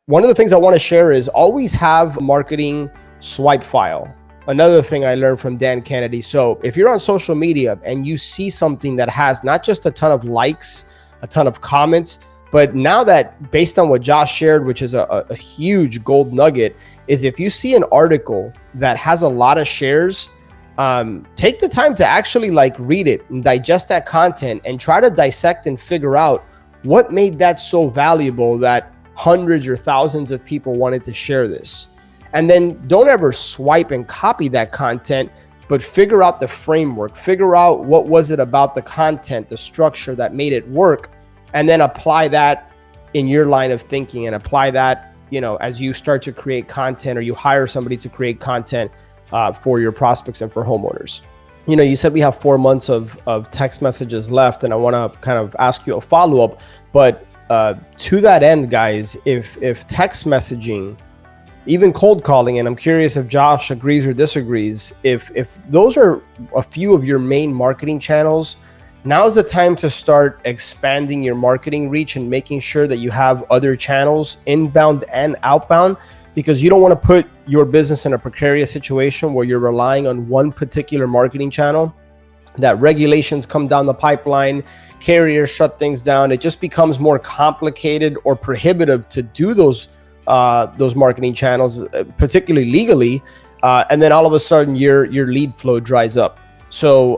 One of the things I want to share is always have a marketing swipe file. Another thing I learned from Dan Kennedy. So if you're on social media and you see something that has not just a ton of likes, a ton of comments, but now that based on what Josh shared, which is a huge gold nugget, is if you see an article that has a lot of shares, take the time to actually read it and digest that content and try to dissect and figure out what made that so valuable that hundreds or thousands of people wanted to share this. And then don't ever swipe and copy that content, but figure out the framework, figure out what was it about the content, the structure that made it work, and then apply that in your line of thinking and apply that, as you start to create content or you hire somebody to create content for your prospects and for homeowners. You said we have 4 months of text messages left, and I want to kind of ask you a follow-up, but to that end, guys, if text messaging, even cold calling, and I'm curious if Josh agrees or disagrees, if those are a few of your main marketing channels, now's the time to start expanding your marketing reach and making sure that you have other channels, inbound and outbound, because you don't want to put your business in a precarious situation where you're relying on one particular marketing channel, that regulations come down the pipeline, carriers shut things down. It just becomes more complicated or prohibitive to do those marketing channels, particularly legally. And then all of a sudden your lead flow dries up. So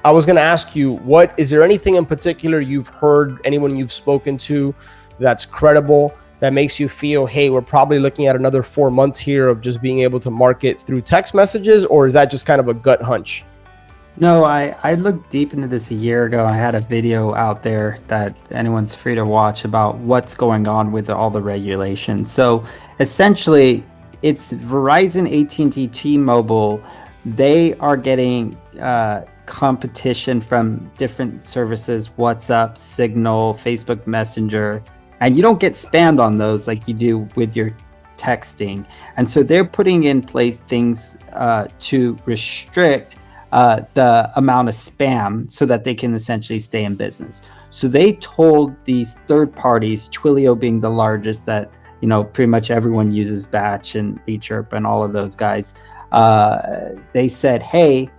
I was going to ask you, is there anything in particular you've heard, anyone you've spoken to that's credible, that makes you feel, hey, we're probably looking at another 4 months here of just being able to market through text messages? Or is that just kind of a gut hunch? No, I looked deep into this a year ago. I had a video out there that anyone's free to watch about what's going on with all the regulations. So essentially, it's Verizon, AT&T, T-Mobile. They are getting competition from different services, WhatsApp, Signal, Facebook Messenger, and you don't get spammed on those like you do with your texting. And so they're putting in place things to restrict the amount of spam so that they can essentially stay in business. So they told these third parties, Twilio being the largest, that pretty much everyone uses Batch and eChirp and all of those guys. They said, hey,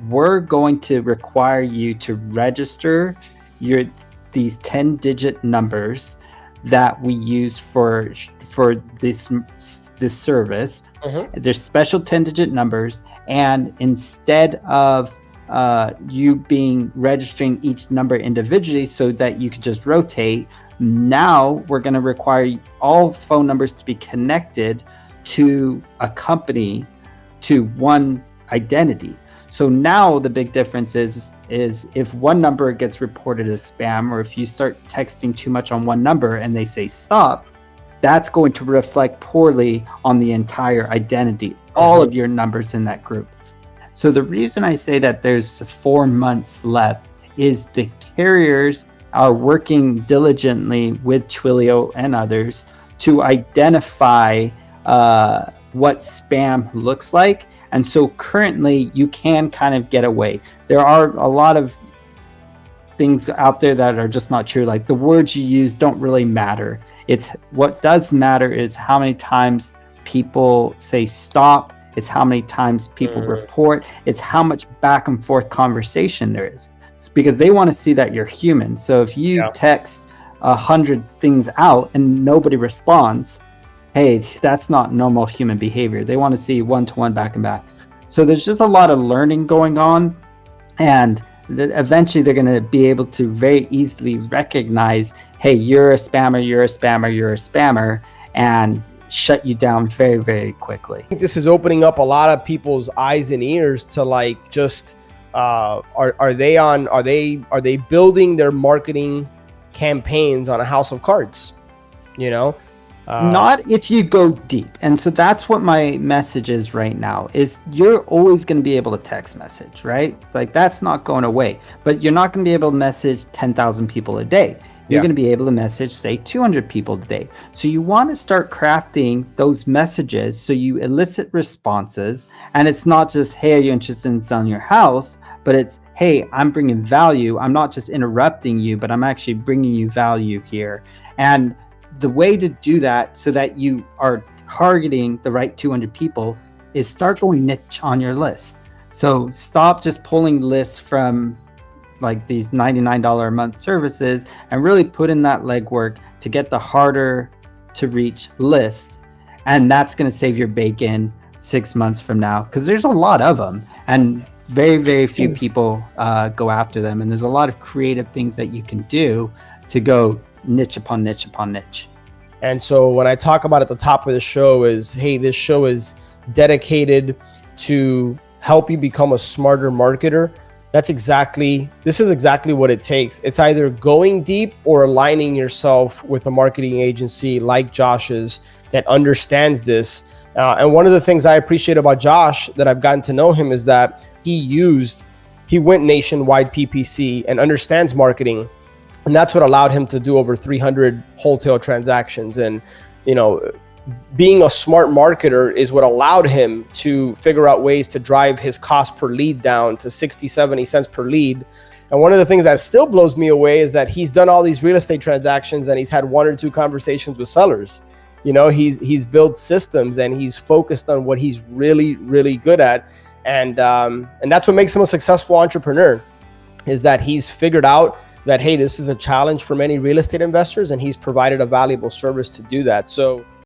we're going to require you to register these 10-digit numbers that we use for this service. Mm-hmm. There's special 10-digit numbers. And instead of you registering each number individually so that you could just rotate, now we're going to require all phone numbers to be connected to a company, to one identity. So now the big difference is if one number gets reported as spam, or if you start texting too much on one number and they say stop, that's going to reflect poorly on the entire identity, all of your numbers in that group. So the reason I say that there's 4 months left is the carriers are working diligently with Twilio and others to identify what spam looks like. And so currently you can kind of get away. There are a lot of things out there that are just not true. Like the words you use don't really matter. It's what does matter is how many times people say stop. It's how many times people report. It's how much back and forth conversation there is. It's because they want to see that you're human. So if you text 100 things out and nobody responds, hey, that's not normal human behavior. They want to see one-to-one back and back. So there's just a lot of learning going on. And eventually they're going to be able to very easily recognize, hey, you're a spammer, you're a spammer, you're a spammer, and shut you down very, very quickly. I think this is opening up a lot of people's eyes and ears to are they building their marketing campaigns on a house of cards? Not if you go deep. And so that's what my message is right now, is you're always going to be able to text message, right? Like that's not going away, but you're not going to be able to message 10,000 people a day. You're going to be able to message, say, 200 people a day. So you want to start crafting those messages so you elicit responses. And it's not just, hey, are you interested in selling your house? But it's, hey, I'm bringing value. I'm not just interrupting you, but I'm actually bringing you value here. And the way to do that so that you are targeting the right 200 people is start going niche on your list. So stop just pulling lists from like these $99 a month services and really put in that legwork to get the harder to reach list. And that's going to save your bacon 6 months from now, because there's a lot of them and very, very few people go after them. And there's a lot of creative things that you can do to go niche upon niche upon niche. And so when I talk about at the top of the show is, hey, this show is dedicated to help you become a smarter marketer. This is exactly what it takes. It's either going deep or aligning yourself with a marketing agency like Josh's that understands this. And one of the things I appreciate about Josh that I've gotten to know him is that he went nationwide PPC and understands marketing. And that's what allowed him to do over 300 wholesale transactions. And, being a smart marketer is what allowed him to figure out ways to drive his cost per lead down to 60, 70 cents per lead. And one of the things that still blows me away is that he's done all these real estate transactions and he's had 1 or 2 conversations with sellers. He's built systems and he's focused on what he's really, really good at. And that's what makes him a successful entrepreneur, is that he's figured out that, hey, this is a challenge for many real estate investors and he's provided a valuable service to do that. So